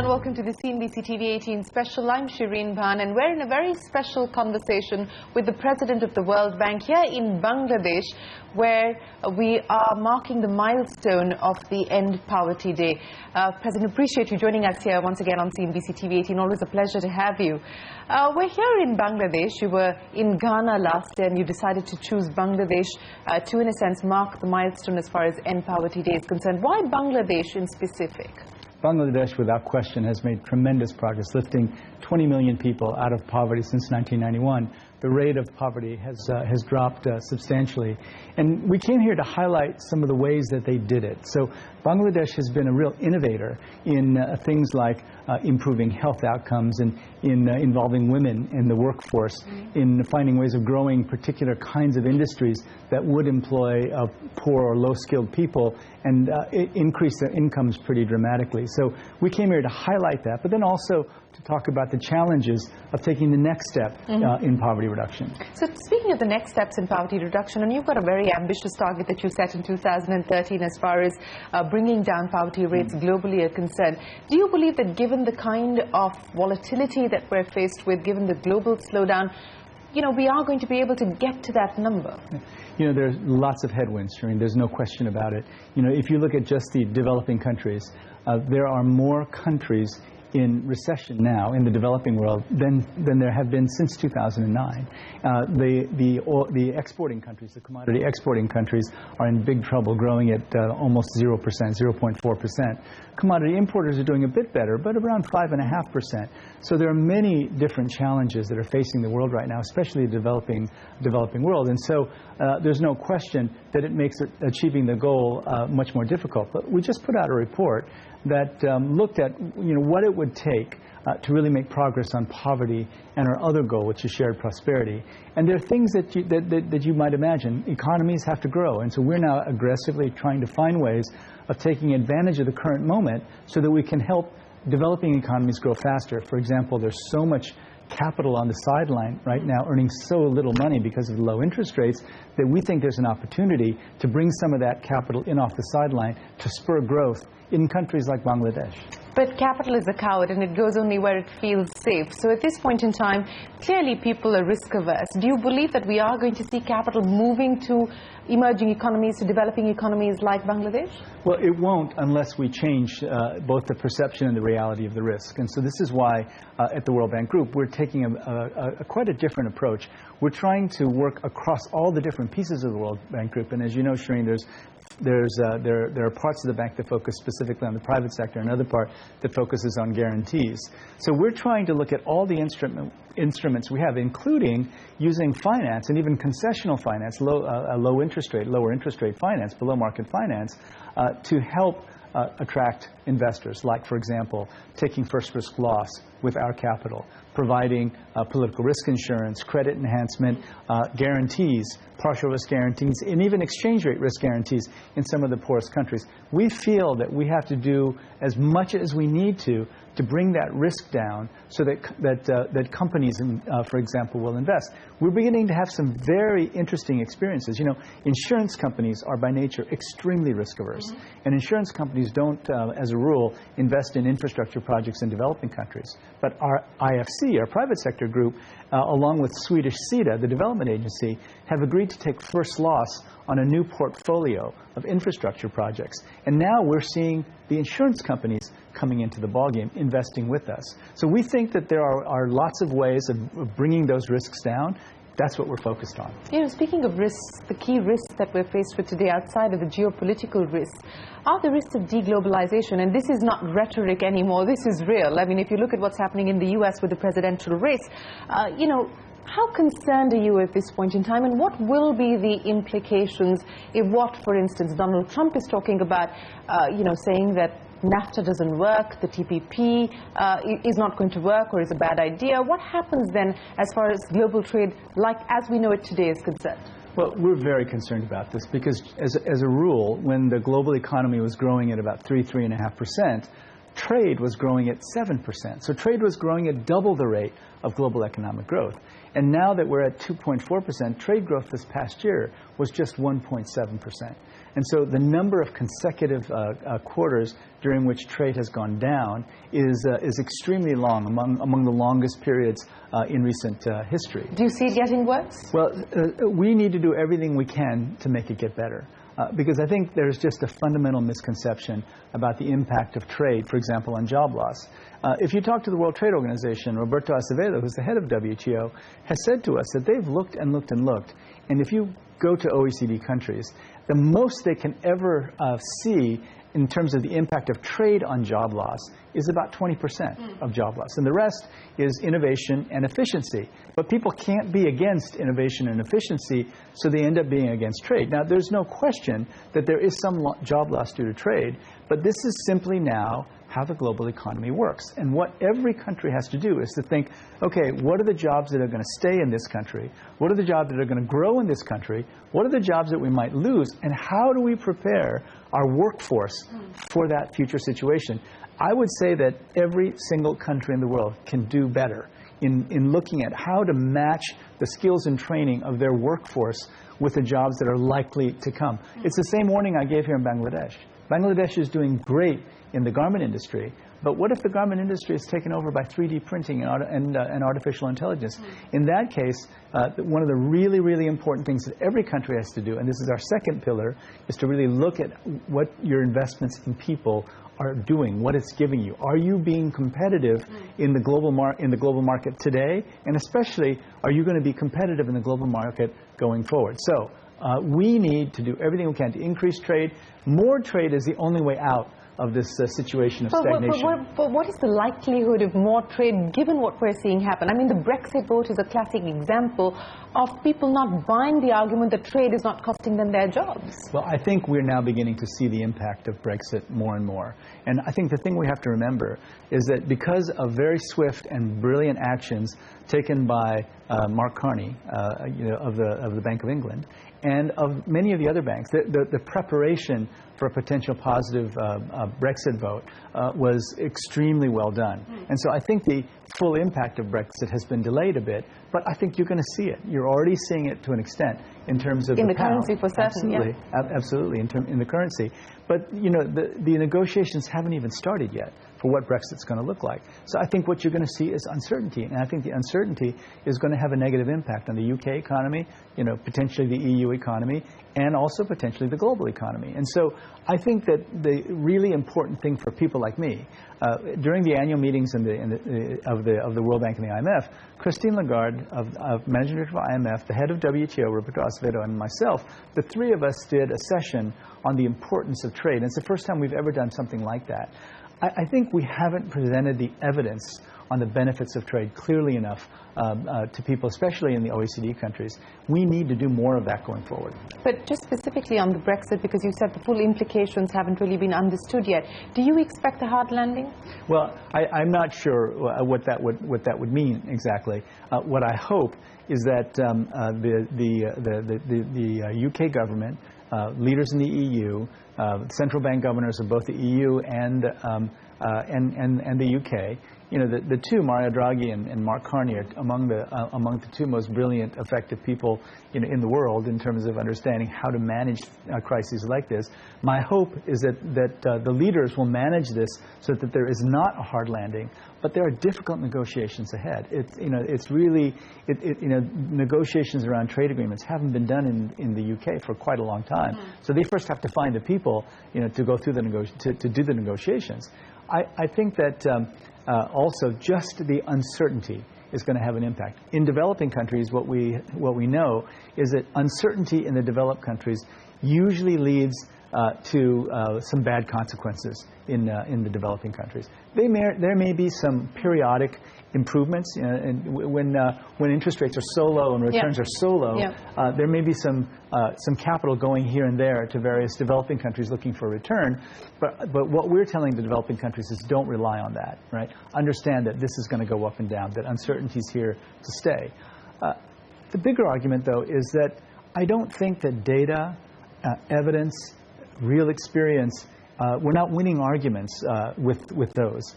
and welcome to the CNBC-TV18 special. I'm Shereen Bhan, and we're in a very special conversation with the President of the World Bank here in Bangladesh, where we are marking the milestone of the End Poverty Day. President, appreciate you joining us here once again on CNBC-TV18. Always a pleasure to have you. We're here in Bangladesh. You were in Ghana last year, and you decided to choose Bangladesh to, in a sense, mark the milestone as far as End Poverty Day is concerned. Why Bangladesh in specific? Bangladesh, without question, has made tremendous progress, lifting 20 million people out of poverty since 1991. The rate of poverty has dropped substantially. And we came here to highlight some of the ways that they did it. So Bangladesh has been a real innovator in things like improving health outcomes and in involving women in the workforce, in finding ways of growing particular kinds of industries that would employ poor or low-skilled people and increase their incomes pretty dramatically. So we came here to highlight that, but then also to talk about the challenges of taking the next step in poverty reduction. So speaking of the next steps in poverty reduction, and you've got a very ambitious target that you set in 2013 as far as bringing down poverty rates globally are concerned. Do you believe that given the kind of volatility that we're faced with, given the global slowdown, we are going to be able to get to that number? There's lots of headwinds, Shereen. There's no question about it. If you look at just the developing countries, there are more countries in recession now in the developing world than there have been since 2009. The exporting countries, the commodity exporting countries, are in big trouble, growing at almost 0%, 0.4%. Commodity importers are doing a bit better, but around 5.5%. So there are many different challenges that are facing the world right now, especially the developing world. And so there's no question that it makes achieving the goal much more difficult. But we just put out a report that looked at what it would take to really make progress on poverty and our other goal, which is shared prosperity. And there are things that you might imagine. Economies have to grow, and so we're now aggressively trying to find ways of taking advantage of the current moment so that we can help developing economies grow faster. For example, there's so much capital on the sideline right now, earning so little money because of the low interest rates, that we think there's an opportunity to bring some of that capital in off the sideline to spur growth in countries like Bangladesh. But capital is a coward, and it goes only where it feels safe. So at this point in time, clearly people are risk averse. Do you believe that we are going to see capital moving to emerging economies, to developing economies like Bangladesh? Well, it won't unless we change both the perception and the reality of the risk. And so this is why at the World Bank Group we're taking quite a different approach. We're trying to work across all the different pieces of the World Bank Group. And as you know, Shereen, there are parts of the bank that focus specifically on the private sector, and another part that focuses on guarantees. So we're trying to look at all the instruments we have, including using finance and even concessional finance, lower interest rate finance, below market finance, to help attract investors, like, for example, taking first risk loss with our capital, providing political risk insurance, credit enhancement, guarantees, partial risk guarantees, and even exchange rate risk guarantees in some of the poorest countries. We feel that we have to do as much as we need to bring that risk down so that companies, for example, will invest. We're beginning to have some very interesting experiences. Insurance companies are by nature extremely risk averse, and insurance companies don't, as a rule, invest in infrastructure projects in developing countries. But our IFC, our private sector group, along with Swedish SIDA, the development agency, have agreed to take first loss on a new portfolio of infrastructure projects. And now we're seeing the insurance companies coming into the ballgame, investing with us. So we think that there are lots of ways of bringing those risks down. That's what we're focused on. Speaking of risks, the key risks that we're faced with today outside of the geopolitical risks are the risks of deglobalization. And this is not rhetoric anymore. This is real. I mean, if you look at what's happening in the U.S. with the presidential race, how concerned are you at this point in time, and what will be the implications if for instance, Donald Trump is talking about, saying that NAFTA doesn't work, the TPP is not going to work or is a bad idea? What happens then as far as global trade, as we know it today, is concerned? Well, we're very concerned about this because, as a rule, when the global economy was growing at about 3.5%, trade was growing at 7%. So trade was growing at double the rate of global economic growth. And now that we're at 2.4%, trade growth this past year was just 1.7%. And so the number of consecutive quarters during which trade has gone down is extremely long, among the longest periods in recent history. Do you see it getting worse? Well, we need to do everything we can to make it get better. Because I think there's just a fundamental misconception about the impact of trade, for example, on job loss. If you talk to the World Trade Organization, Roberto Acevedo, who's the head of WTO, has said to us that they've looked and looked and looked. And if you go to OECD countries, the most they can ever see in terms of the impact of trade on job loss is about 20% of job loss. And the rest is innovation and efficiency. But people can't be against innovation and efficiency, so they end up being against trade. Now, there's no question that there is some job loss due to trade, but this is simply now how the global economy works. And what every country has to do is to think, okay, what are the jobs that are going to stay in this country? What are the jobs that are going to grow in this country? What are the jobs that we might lose? And how do we prepare our workforce for that future situation? I would say that every single country in the world can do better in looking at how to match the skills and training of their workforce with the jobs that are likely to come. It's the same warning I gave here in Bangladesh. Bangladesh is doing great in the garment industry, but what if the garment industry is taken over by 3D printing and artificial intelligence? In that case, one of the really, really important things that every country has to do, and this is our second pillar, is to really look at what your investments in people are doing, what it's giving you. Are you being competitive in the global market today? And especially, are you going to be competitive in the global market going forward? So we need to do everything we can to increase trade. More trade is the only way out of this situation of stagnation. But what is the likelihood of more trade given what we're seeing happen? I mean, the Brexit vote is a classic example of people not buying the argument that trade is not costing them their jobs. Well, I think we're now beginning to see the impact of Brexit more and more. And I think the thing we have to remember is that because of very swift and brilliant actions taken by Mark Carney, of the Bank of England, and of many of the other banks, the preparation for a potential positive Brexit vote was extremely well done. And so I think the full impact of Brexit has been delayed a bit, but I think you're going to see it. You're already seeing it to an extent in terms of the pound. currency for certain. Absolutely, absolutely, in the currency. But the negotiations haven't even started yet for what Brexit's going to look like. So I think what you're going to see is uncertainty, and I think the uncertainty is going to have a negative impact on the UK economy, potentially the EU economy, and also potentially the global economy. And so I think that the really important thing for people like me, during the annual meetings of the World Bank and the IMF, Christine Lagarde, Managing Director of IMF, the head of WTO, Roberto Acevedo, and myself, the three of us did a session on the importance of trade. And it's the first time we've ever done something like that. I think we haven't presented the evidence on the benefits of trade clearly enough to people, especially in the OECD countries. We need to do more of that going forward. But just specifically on the Brexit, because you said the full implications haven't really been understood yet, do you expect a hard landing? Well, I'm not sure what that would mean exactly. What I hope is that the UK government, leaders in the EU, central bank governors of both the EU and the UK, the two, Mario Draghi and Mark Carney, are among the two most brilliant, effective people in the world in terms of understanding how to manage crises like this. My hope is that the leaders will manage this so that there is not a hard landing, but there are difficult negotiations ahead. It's really negotiations around trade agreements haven't been done in the UK for quite a long time. So they first have to find the people to go through to do the negotiations. I think that also just the uncertainty is going to have an impact. In developing countries, what we know is that uncertainty in the developed countries usually leads to some bad consequences in the developing countries. There may be some periodic improvements, and when interest rates are so low and returns are so low, there may be some capital going here and there to various developing countries looking for a return. But what we're telling the developing countries is don't rely on that, right? Understand that this is going to go up and down, that uncertainty is here to stay. The bigger argument, though, is that I don't think that data, evidence, real experience we're not winning arguments with those.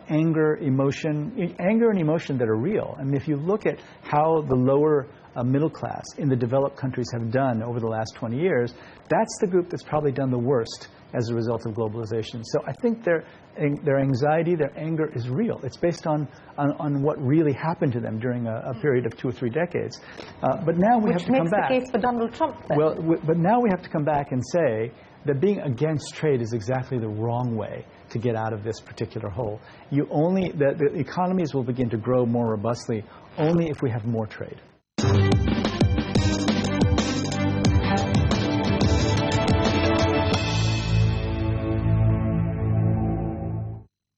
Anger and emotion that are real. I mean, if you look at how the lower middle class in the developed countries have done over the last 20 years, that's the group that's probably done the worst as a result of globalization. So I think their anxiety, their anger is real. It's based on what really happened to them during a period of 2 or 3 decades. But now we have to come back. Which makes the case for Donald Trump, then. Well, but now we have to come back and say that being against trade is exactly the wrong way to get out of this particular hole. The economies will begin to grow more robustly only if we have more trade.